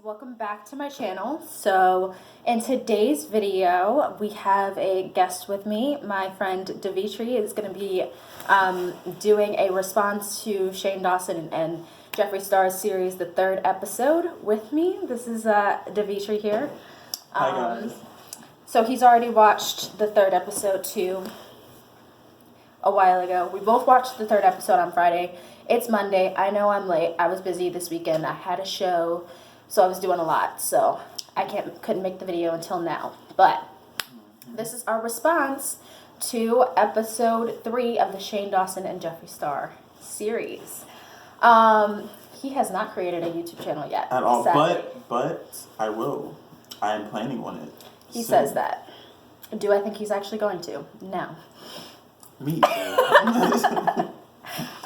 welcome back to my channel. So in today's video we have a guest with me. My friend Jeffree is going to be doing a response to Shane Dawson and Jeffree Star's series, the third episode, with me. This is Jeffree here. Hi guys. So he's already watched the third episode too a while ago. We both watched the third episode on Friday. It's Monday. I know I'm late. I was busy this weekend. I had a show, so I was doing a lot. So I couldn't make the video until now. But this is our response to episode 3 of the Shane Dawson and Jeffree Star series. He has not created a YouTube channel yet. At all, sadly. but I will. I am planning on it. He says that. Do I think he's actually going to? No. Me.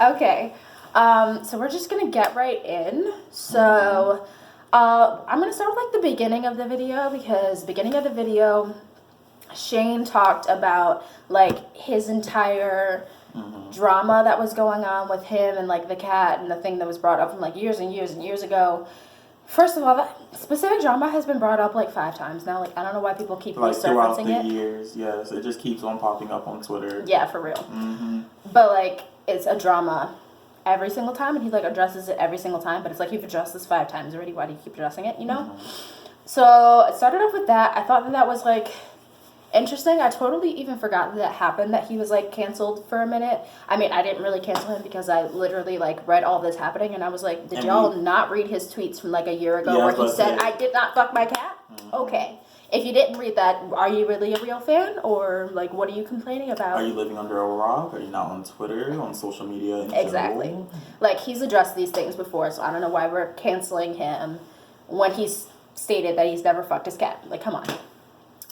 Okay. So we're just gonna get right in. So I'm gonna start with like the beginning of the video, because beginning of the video, Shane talked about like his entire drama that was going on with him and like the cat and the thing that was brought up from like years and years and years ago. First of all, that specific drama has been brought up like 5 times now. Like, I don't know why people keep like throughout resurfacing the it. years, yes, it just keeps on popping up on Twitter. Yeah, for real. But like, it's a drama every single time, and he like addresses it every single time. But it's like, you've addressed this 5 times already. Why do you keep addressing it? You know. So it started off with that. I thought that was like interesting. I totally even forgot that happened, that he was like canceled for a minute. I mean, I didn't really cancel him because I literally like read all this happening, and I was like, did y'all not read his tweets from like a year ago where he said, I did not fuck my cat? Okay. If you didn't read that, are you really a real fan, or like what are you complaining about? Are you living under a rock? Are you not on Twitter, on social media in Exactly. general? Like, he's addressed these things before, so I don't know why we're canceling him when he's stated that he's never fucked his cat. Like, come on.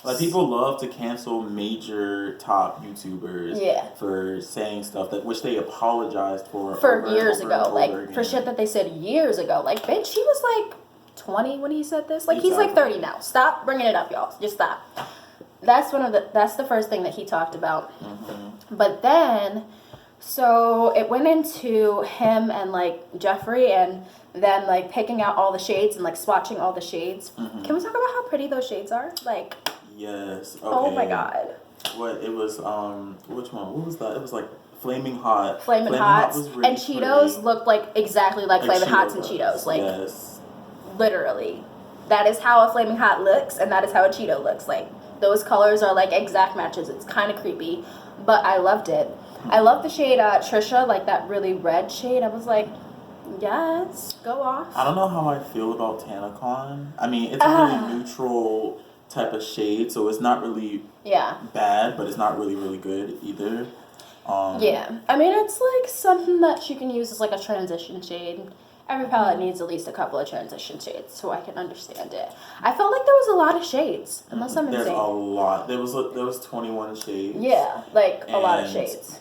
Like, people love to cancel major top YouTubers for saying stuff that which they apologized for years ago. Like, for shit that they said years ago. Like, bitch, he was like 20 when he said this. Like, he's like 30 now. Stop bringing it up, y'all. Just stop. That's the first thing that he talked about. But then, so it went into him and like Jeffree, and then like picking out all the shades and like swatching all the shades. Can we talk about how pretty those shades are? Like, yes. Okay. Oh my god. What it was? Which one? What was that? It was like Flaming Hot. Flaming Hots was really and Cheetos pretty. looked like exactly like Flaming Hots and Cheetos. Like, literally, that is how a Flaming Hot looks, and that is how a Cheeto looks. Like, those colors are like exact matches. It's kind of creepy, but I loved it. I love the shade Trisha, like that really red shade. I was like, yes, go off. I don't know how I feel about Tanacon. I mean, it's a really neutral type of shade, so it's not really bad, but it's not really, really good either. Yeah, I mean, it's like something that you can use as like a transition shade. Every palette needs at least a couple of transition shades, so I can understand it. I felt like there was a lot of shades, unless I'm insane. There's a lot. There was 21 shades. Yeah, like a lot of shades.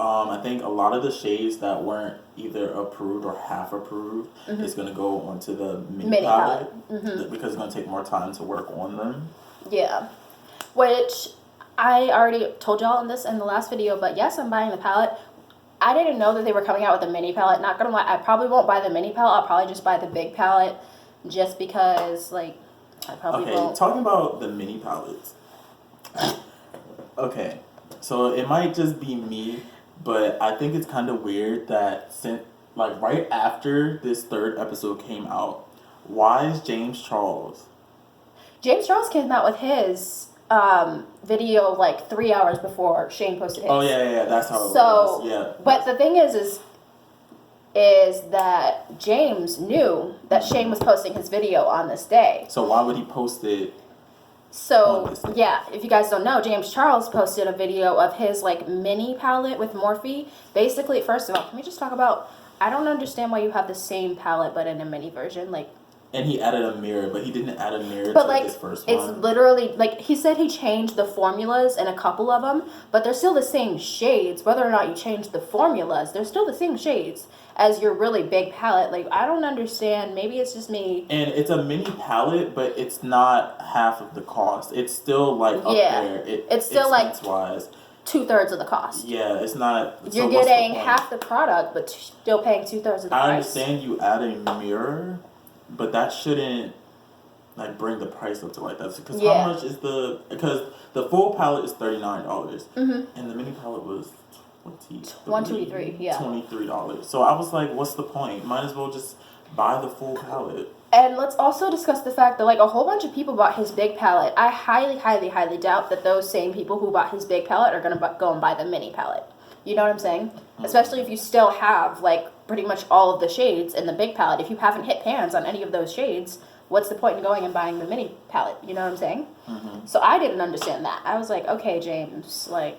I think a lot of the shades that weren't either approved or half approved is going to go onto the mini palette because it's going to take more time to work on them. Yeah. Which I already told y'all in the last video, but yes, I'm buying the palette. I didn't know that they were coming out with a mini palette. Not gonna lie, I probably won't buy the mini palette. I'll probably just buy the big palette, just because, like, I probably won't. Okay, talking about the mini palettes. Okay, so it might just be me, but I think it's kind of weird that like right after this third episode came out, why is James Charles came out with his video like 3 hours before Shane posted his. Oh yeah, that's how it was. Yeah. But the thing is that James knew that Shane was posting his video on this day. So why would he post it? So yeah, if you guys don't know, James Charles posted a video of his like mini palette with Morphe. Basically, first of all, can we just talk about, I don't understand why you have the same palette but in a mini version, like. And he added a mirror, but he didn't add a mirror to like, his first one. It's literally, like, he said he changed the formulas in a couple of them, but they're still the same shades. Whether or not you change the formulas, they're still the same shades as your really big palette. Like, I don't understand. Maybe it's just me. And it's a mini palette, but it's not half of the cost. It's still, like, up there. It's still, like, wise. 2/3 of the cost. Yeah, it's not. You're getting half the product, but still paying 2/3 of the price. I understand you add a mirror, but that shouldn't like bring the price up to like that. Because Yeah. how much is because the full palette is $39, Mm-hmm. and the mini palette was $123, yeah. $23. So I was like, what's the point? Might as well just buy the full palette. And let's also discuss the fact that like a whole bunch of people bought his big palette. I highly, highly, highly doubt that those same people who bought his big palette are gonna go and buy the mini palette. You know what I'm saying? Mm-hmm. Especially if you still have like pretty much all of the shades in the big palette. If you haven't hit pans on any of those shades, what's the point in going and buying the mini palette? You know what I'm saying? Mm-hmm. So I didn't understand that. I was like, okay, James, like,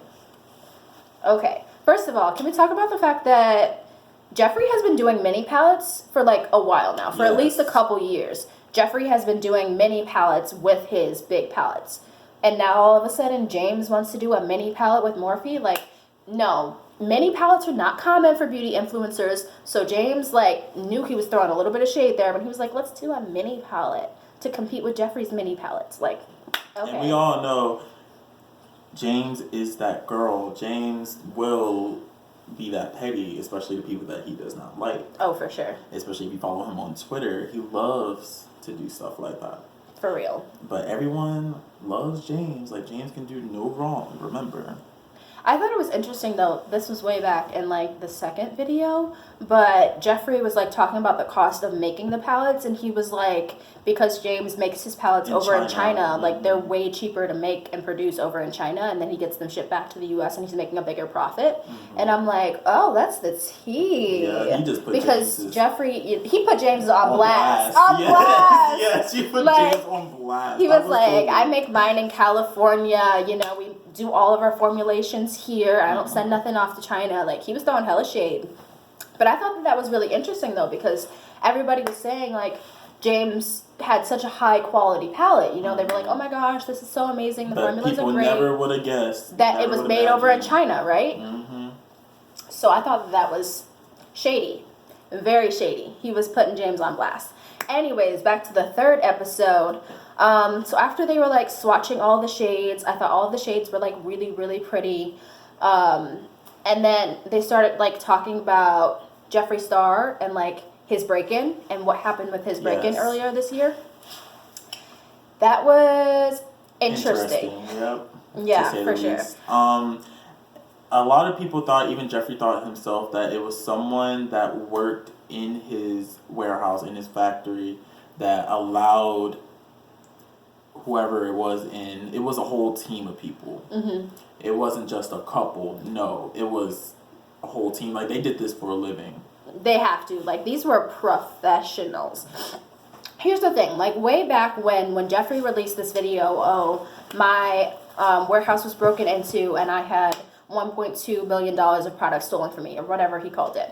okay. First of all, can we talk about the fact that Jeffree has been doing mini palettes for like a while now, for at least a couple years. Jeffree has been doing mini palettes with his big palettes. And now all of a sudden James wants to do a mini palette with Morphe. Like, no, mini palettes are not common for beauty influencers. So James like knew he was throwing a little bit of shade there, but he was like, let's do a mini palette to compete with Jeffree's mini palettes. Like, okay. And we all know James is that girl. James will be that petty, especially to people that he does not like. Oh, for sure. Especially if you follow him on Twitter, he loves to do stuff like that. For real. But everyone loves James. Like, James can do no wrong, remember. I thought it was interesting, though, this was way back in, like, the second video, but Jeffree was, like, talking about the cost of making the palettes, and he was like, because James makes his palettes in China, like, they're way cheaper to make and produce over in China, and then he gets them shipped back to the U.S., and he's making a bigger profit. Mm-hmm. And I'm like, oh, that's the tea. Yeah, he just put because Jeffree, he put James on blast. On blast! Yes, he put James on blast. He was like, I make mine in California, you know, we do all of our formulations here. I don't send nothing off to China. Like, he was throwing hella shade. But I thought that was really interesting, though, because everybody was saying, like, James had such a high quality palette. You know, they were like, oh my gosh, this is so amazing. The formulas are great. People never would have guessed. That it was made over in China, right? Mm-hmm. So I thought that was shady. Very shady. He was putting James on blast. Anyways, back to the third episode. So after they were like swatching all the shades, I thought all the shades were like really, really pretty. And then they started like talking about Jeffree Star and like his break-in and what happened with his break-in earlier this year. That was interesting. Yep. Yeah, for sure. A lot of people thought, even Jeffree thought himself, that it was someone that worked in his warehouse, in his factory, that allowed whoever it was a whole team of people. Mm-hmm. It wasn't just a couple. No, it was a whole team. Like, they did this for a living. They have to. Like, these were professionals. Here's the thing. Like, way back when Jeffree released this video, my warehouse was broken into and I had $1.2 million of products stolen from me, or whatever he called it.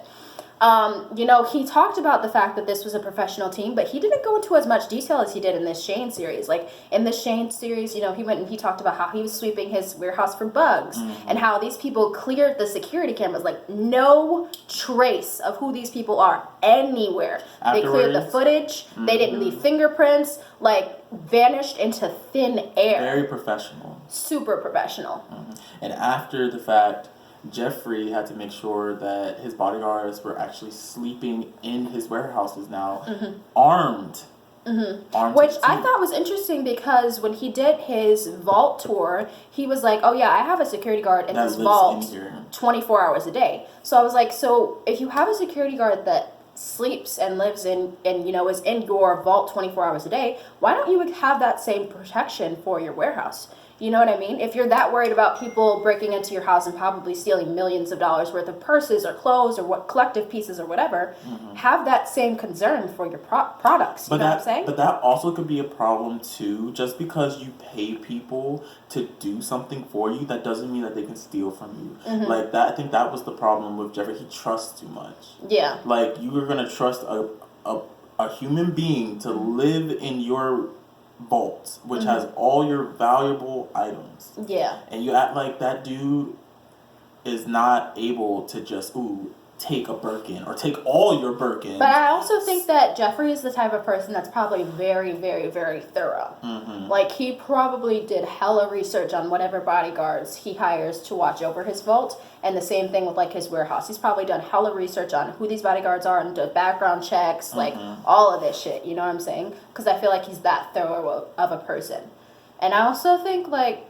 You know, he talked about the fact that this was a professional team, but he didn't go into as much detail as he did in this Shane series. Like, in the Shane series, you know, he went and he talked about how he was sweeping his warehouse for bugs, and how these people cleared the security cameras. Like, no trace of who these people are anywhere. Afterwards, they cleared the footage. They didn't leave fingerprints. Like, vanished into thin air. Very professional. Super professional. And after the fact, Jeffree had to make sure that his bodyguards were actually sleeping in his warehouses now, armed. Armed. Which I thought was interesting, because when he did his vault tour, he was like, oh yeah, I have a security guard in this vault 24 hours a day. So I was like, so if you have a security guard that sleeps and lives in and, you know, is in your vault 24 hours a day, why don't you have that same protection for your warehouse? You know what I mean? If you're that worried about people breaking into your house and probably stealing millions of dollars worth of purses or clothes or what collective pieces or whatever, have that same concern for your products. You know what I'm saying? But that also could be a problem too. Just because you pay people to do something for you, that doesn't mean that they can steal from you. Like that, I think that was the problem with Jeffree. He trusts too much. Yeah. Like, you are gonna trust a human being to live in your vault, which has all your valuable items. Yeah. And you act like that dude is not able to just, take a Birkin or take all your Birkins. But I also think that Jeffree is the type of person that's probably very, very, very thorough. Mm-hmm. Like, he probably did hella research on whatever bodyguards he hires to watch over his vault. And the same thing with, like, his warehouse. He's probably done hella research on who these bodyguards are and done background checks, like, all of this shit. You know what I'm saying? Because I feel like he's that thorough of a person. And I also think, like,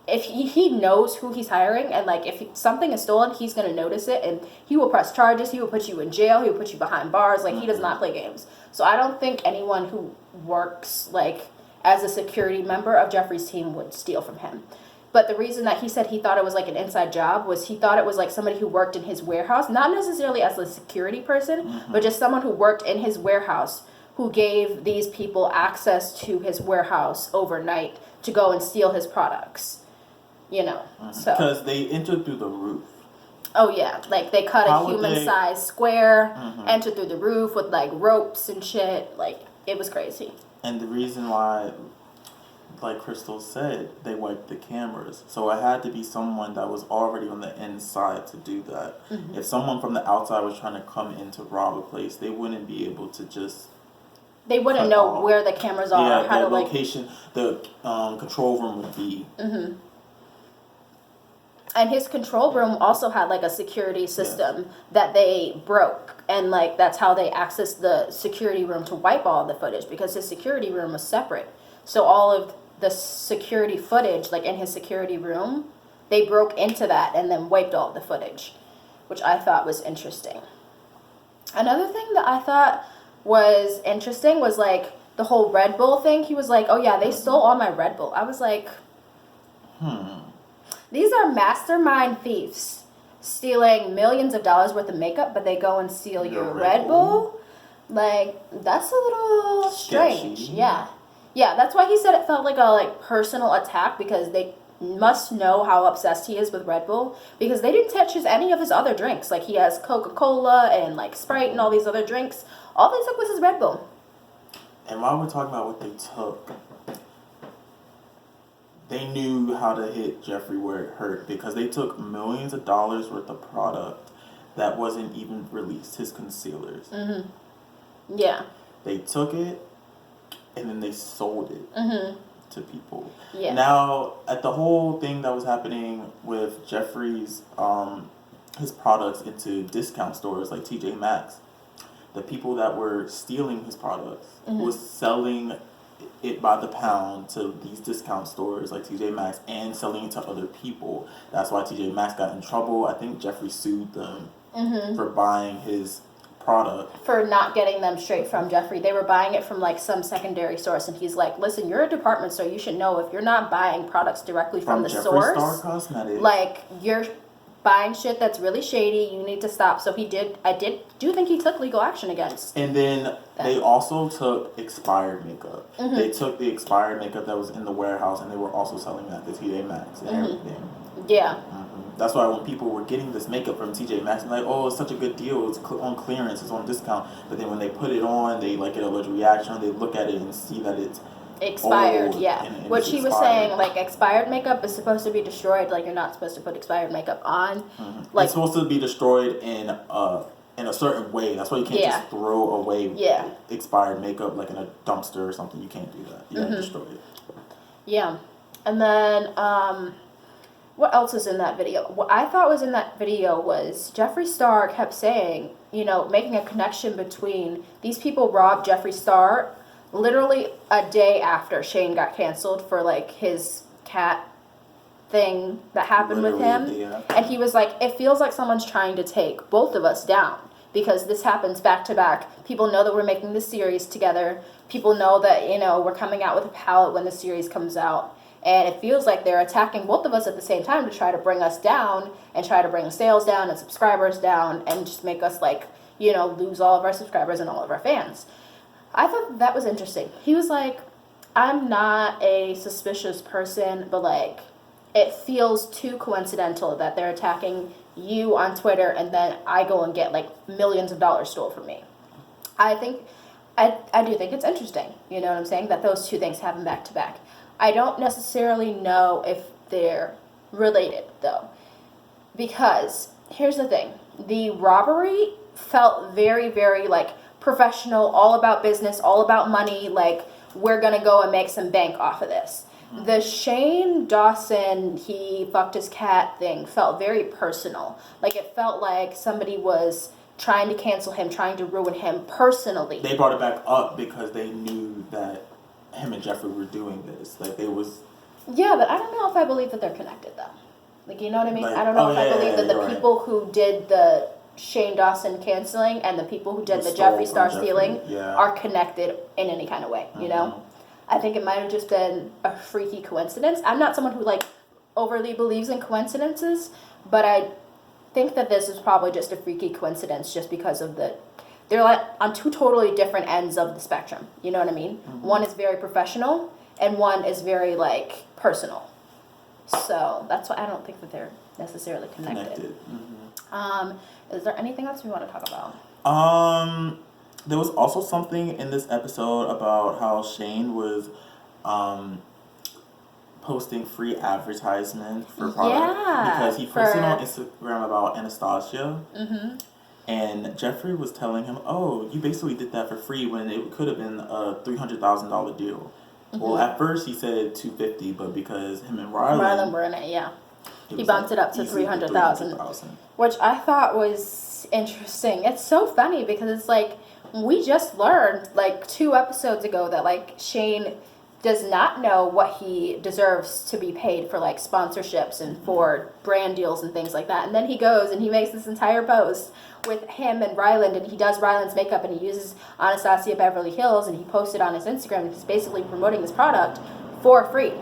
if he knows who he's hiring, and like if something is stolen, he's gonna notice it, and he will press charges. He will put you in jail. He will put you behind bars. Like, he does not play games. So I don't think anyone who works like as a security member of Jeffree's team would steal from him. But the reason that he said he thought it was like an inside job was he thought it was like somebody who worked in his warehouse, not necessarily as a security person, but just someone who worked in his warehouse who gave these people access to his warehouse overnight to go and steal his products. You know, so. Because they entered through the roof. Oh, yeah. Like, they cut a human-sized square, entered through the roof with, like, ropes and shit. Like, it was crazy. And the reason why, like Crystal said, they wiped the cameras. So it had to be someone that was already on the inside to do that. If someone from the outside was trying to come in to rob a place, they wouldn't be able to just... They wouldn't know where the cameras are or how to, like... location, the control room would be... And his control room also had, like, a security system that they broke. And, like, that's how they accessed the security room to wipe all of the footage, because his security room was separate. So all of the security footage, like, in his security room, they broke into that and then wiped all of the footage, which I thought was interesting. Another thing that I thought was interesting was, like, the whole Red Bull thing. He was like, oh, yeah, they stole all my Red Bull. I was like... These are mastermind thieves stealing millions of dollars worth of makeup, but they go and steal your Red Bull? Like, that's a little strange. Sketchy. Yeah. Yeah, that's why he said it felt like a, like, personal attack, because they must know how obsessed he is with Red Bull, because they didn't touch any of his other drinks. Like, he has Coca-Cola and, like, Sprite and all these other drinks. All they took was his Red Bull. And while we're talking about what they took... They knew how to hit Jeffree where it hurt, because they took millions of dollars worth of product that wasn't even released, his concealers. Yeah. They took it, and then they sold it to people. Yeah. Now, at the whole thing that was happening with Jeffree's, his products into discount stores like TJ Maxx, the people that were stealing his products was selling it by the pound to these discount stores like TJ Maxx and selling it to other people. That's why TJ Maxx got in trouble. I think Jeffree sued them for buying his product. For not getting them straight from Jeffree. They were buying it from like some secondary source, and he's like, listen, you're a department store, you should know if you're not buying products directly from the Jeffree source. Star Cosmetics. Like, you're buying shit that's really shady, you need to stop. So he did, do think he took legal action against. And then they also took expired makeup. They took the expired makeup that was in the warehouse, and they were also selling that to TJ Maxx and everything. Yeah. That's why when people were getting this makeup from TJ Maxx, they're like, oh, it's such a good deal, it's on clearance, it's on discount. But then when they put it on, they like get a allergic reaction, they look at it and see that it's expired, old, yeah. and Which he was saying, like, expired makeup is supposed to be destroyed. Like, you're not supposed to put expired makeup on. Like, it's supposed to be destroyed in a certain way. That's why you can't just throw away expired makeup like in a dumpster or something. You can't do that. You gotta destroy it. Yeah. And then, what else is in that video? What I thought was in that video was Jeffree Star kept saying, you know, making a connection between these people robbed Jeffree Star literally a day after Shane got canceled for, like, his cat thing that happened with him. And he was like, it feels like someone's trying to take both of us down, because this happens back to back. People know that we're making this series together. People know that, you know, we're coming out with a palette when the series comes out. And it feels like they're attacking both of us at the same time to try to bring us down and try to bring sales down and subscribers down and just make us, like, you know, lose all of our subscribers and all of our fans. I thought that was interesting. He was like, I'm not a suspicious person, but, like, it feels too coincidental that they're attacking you on Twitter and then I go and get, like, millions of dollars stole from me. I do think it's interesting, you know what I'm saying, that those two things happen back to back. I don't necessarily know if they're related, though, because here's the thing. The robbery felt very, very, like, professional, all about business, all about money, like, we're gonna go and make some bank off of this. The Shane Dawson, he fucked his cat thing felt very personal. Like, it felt like somebody was trying to cancel him, trying to ruin him personally. They brought it back up because they knew that him and Jeffree were doing this. Like, they was... Yeah, but I don't know if I believe that they're connected, though. Like, you know what I mean? Like, I don't know oh, if I yeah, believe that the you're people who did the Shane Dawson canceling and the people who did the stole Jeffree Star from stealing yeah. are connected in any kind of way, you know? I think it might have just been a freaky coincidence. I'm not someone who, like, overly believes in coincidences, but I think that this is probably just a freaky coincidence just because of the... They're, like, on two totally different ends of the spectrum, you know what I mean? One is very professional, and one is very, like, personal. So that's why I don't think that they're necessarily connected. Is there anything else we want to talk about? There was also something in this episode about how Shane was posting free advertisement for product because he posted on Instagram about Anastasia. And Jeffree was telling him, "Oh, you basically did that for free when it could have been a $300,000 deal." Well, at first he said $250,000, but because him and Rylan were in it, he bumped it up to $300,000, which I thought was interesting. It's so funny because it's like we just learned like 2 episodes ago that like Shane does not know what he deserves to be paid for like sponsorships and for brand deals and things like that. And then he goes and he makes this entire post with him and Ryland, and he does Ryland's makeup and he uses Anastasia Beverly Hills, and he posted on his Instagram, and he's basically promoting this product for free.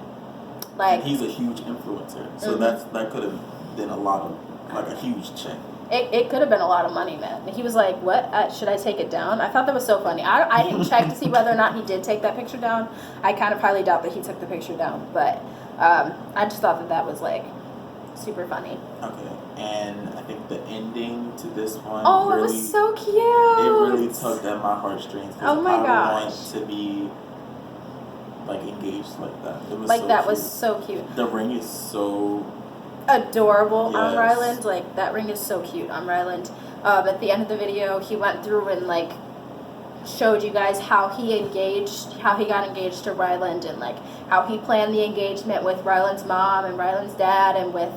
Like, and he's a huge influencer, so that could have been a lot of, like, a huge check. It could have been a lot of money, man. He was like, what? Should I take it down? I thought that was so funny. I didn't check to see whether or not he did take that picture down. I kind of highly doubt that he took the picture down, but I just thought that was, like, super funny. Okay, and I think the ending to this one it was so cute. It really tugged at my heartstrings. Oh my gosh. I want to be, like, engaged like that. It was like, so that cute. was so cute. The ring is so... adorable on Ryland. Like, that ring is so cute on Ryland. At the end of the video, he went through and, like, showed you guys how he got engaged to Ryland, and, like, how he planned the engagement with Ryland's mom and Ryland's dad and with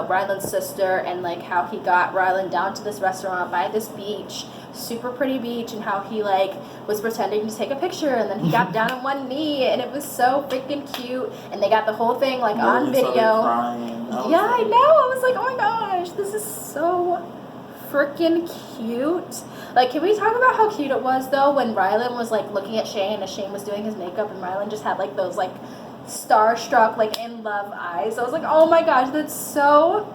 Ryland's sister, and like how he got Ryland down to this restaurant by this beach, super pretty beach, and how he like was pretending to take a picture, and then he got down on one knee, and it was so freaking cute, and they got the whole thing like on video. I know. I was like, oh my gosh, this is so freaking cute. Like, can we talk about how cute it was though when Ryland was like looking at Shane as Shane was doing his makeup, and Ryland just had like those like starstruck, like in love eyes. I was like, oh my gosh, that's so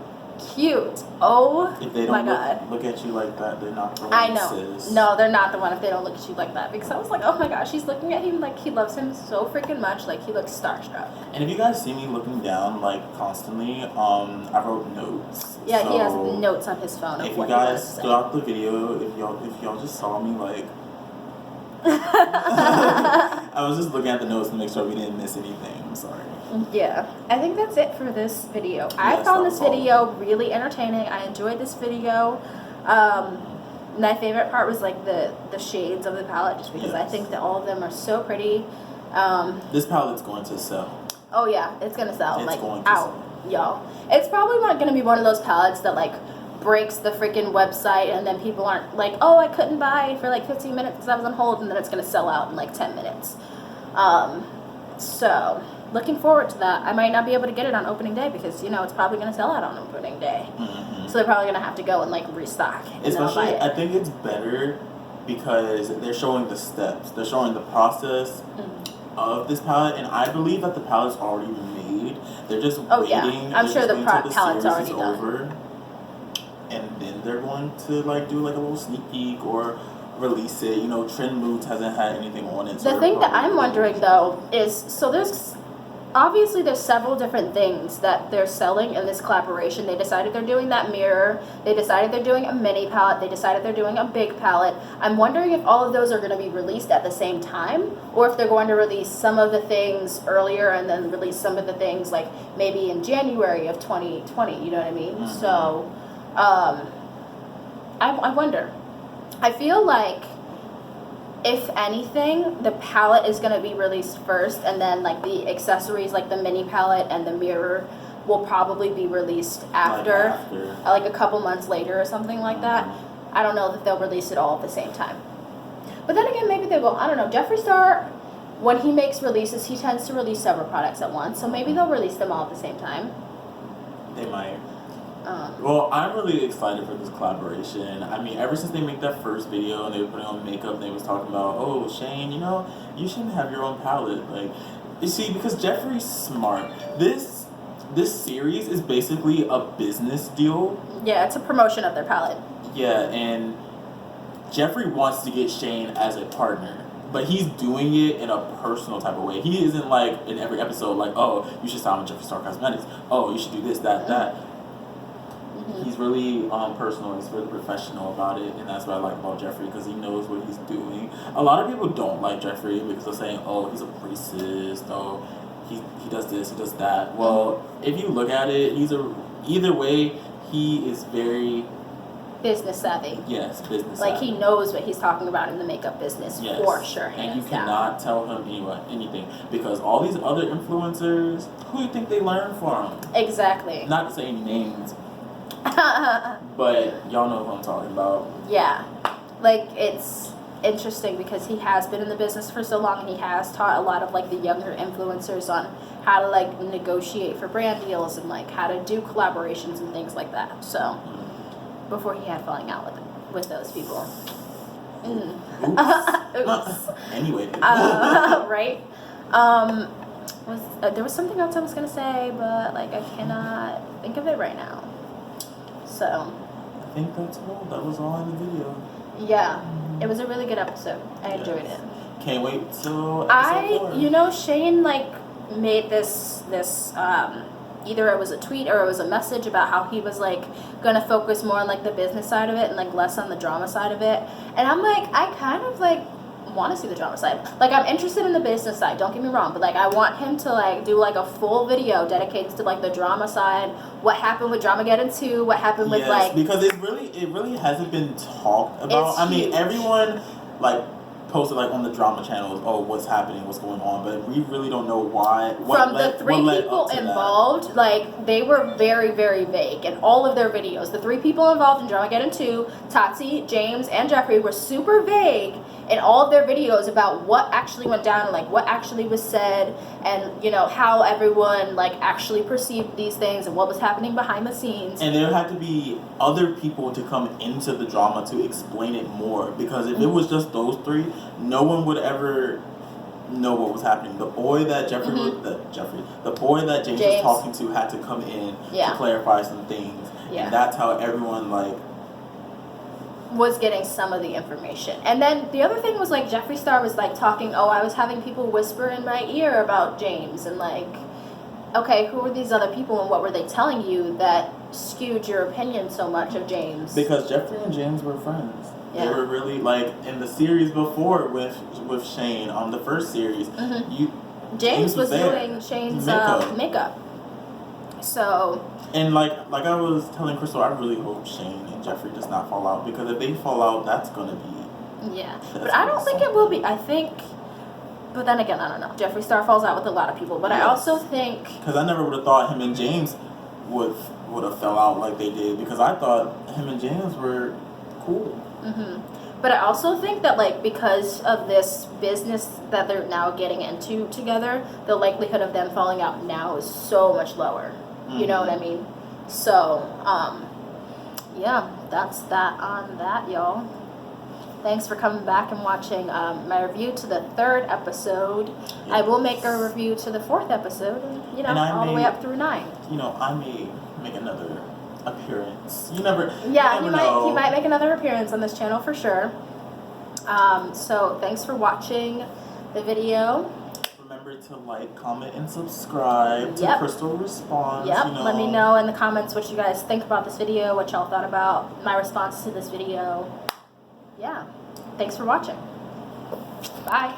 cute. Oh if they my don't god. Look at you like that, they're not the one. I know. Sis. No, they're not the one if they don't look at you like that. Because I was like, oh my gosh, he's looking at him like he loves him so freaking much. Like, he looks starstruck. And if you guys see me looking down like constantly, I wrote notes. Yeah, so he has notes on his phone. If you guys throughout the video, if y'all just saw me like I was just looking at the notes to make sure we didn't miss anything. I'm sorry. Yeah, I think that's it for this video. I found this video really entertaining. I enjoyed this video. My favorite part was like the shades of the palette, just because I think that all of them are so pretty. This palette's going to sell. Oh yeah, it's gonna sell. It's like going to out, y'all. It's probably not gonna be one of those palettes that like breaks the freaking website, and then people aren't like, oh, I couldn't buy for like 15 minutes because I was on hold, and then it's gonna sell out in like 10 minutes. So looking forward to that. I might not be able to get it on opening day because it's probably gonna sell out on opening day. So they're probably gonna have to go and like restock. Especially, I think it's better because they're showing the steps. They're showing the process of this palette, and I believe that the palette's already made. They're just waiting. Yeah. I'm sure the palette's already done. Over, and then they're going to like do like a little sneak peek or release it. Trend Moods hasn't had anything on it. So the thing that I'm wondering though is, so there's several different things that they're selling in this collaboration. They decided they're doing that mirror. They decided they're doing a mini palette. They decided they're doing a big palette. I'm wondering if all of those are going to be released at the same time, or if they're going to release some of the things earlier and then release some of the things like maybe in January of 2020. You know what I mean? So I wonder. I feel like, if anything, the palette is going to be released first, and then like the accessories, like the mini palette and the mirror, will probably be released after. Like a couple months later or something like that. I don't know that they'll release it all at the same time. But then again, maybe they will. I don't know. Jeffree Star, when he makes releases, he tends to release several products at once. So maybe they'll release them all at the same time. They might. Well, I'm really excited for this collaboration. I mean, ever since they made that first video and they were putting on makeup and they was talking about, oh, Shane, you know, you shouldn't have your own palette. Like, you see, because Jeffree's smart. This series is basically a business deal. Yeah, it's a promotion of their palette. Yeah, and Jeffree wants to get Shane as a partner. But he's doing it in a personal type of way. He isn't like in every episode like, oh, you should sign with Jeffree Star Cosmetics. Oh, you should do this, that, that. He's really personal. He's really professional about it, and that's what I like about Jeffree, because he knows what he's doing. A lot of people don't like Jeffree because they're saying, "Oh, he's a racist. Oh, he does this, he does that." Well, if you look at it, either way, he is very business savvy. Yes, business like savvy. He knows what he's talking about in the makeup business, yes. for sure. And you cannot tell him anything, because all these other influencers, who do you think they learn from? Exactly. Not to say any names. But y'all know who I'm talking about. Yeah. Like, it's interesting because he has been in the business for so long, and he has taught a lot of like the younger influencers on how to like negotiate for brand deals and like how to do collaborations and things like that. So before he had falling out with those people. Oops. Anyway. Right. There was something else I was gonna say, but like I cannot think of it right now. So I think that's all. That was all in the video. Yeah, it was a really good episode. I enjoyed it. Can't wait till episode 4. You know, Shane like made this either it was a tweet or it was a message about how he was like gonna focus more on like the business side of it and like less on the drama side of it. And I'm like, I kind of like want to see the drama side. Like, I'm interested in the business side, don't get me wrong, but like I want him to like do like a full video dedicated to like the drama side, what happened with Dramageddon 2, what happened with like, because it really hasn't been talked about. I mean, everyone like posted like on the drama channels, oh, what's happening, what's going on, but we really don't know why. From the 3 people involved, like they were very, very vague in all of their videos. The 3 people involved in Dramageddon 2, Tati, James, and Jeffree, were super vague in all of their videos about what actually went down, like what actually was said, and you know how everyone like actually perceived these things and what was happening behind the scenes. And there had to be other people to come into the drama to explain it more, because if it was just those 3, no one would ever know what was happening. The boy that the boy that James was talking to had to come in to clarify some things. Yeah. And that's how everyone like was getting some of the information. And then the other thing was like Jeffree Star was like talking, oh, I was having people whisper in my ear about James, and like, okay, who were these other people and what were they telling you that skewed your opinion so much of James? Because Jeffree and James were friends. Yeah. They were really like in the series before with Shane, on the first series, James was doing Shane's makeup. So, and like I was telling Crystal, I really hope Shane and Jeffree does not fall out, because if they fall out, that's gonna be but I don't think it will be. I think, but then again, I don't know. Jeffree Star falls out with a lot of people, but I also think, because I never would have thought him and James would have fell out like they did, because I thought him and James were cool. But I also think that like because of this business that they're now getting into together, the likelihood of them falling out now is so much lower. You know what I mean? So, yeah, that's that on that, y'all. Thanks for coming back and watching my review to the 3rd episode. Yes. I will make a review to the 4th episode, and, all the way up through 9. I may make another appearance. You never know. He might make another appearance on this channel for sure. So thanks for watching the video. Remember to like, comment, and subscribe to Crystal Response. Let me know in the comments what you guys think about this video, what y'all thought about my response to this video. Thanks for watching. Bye.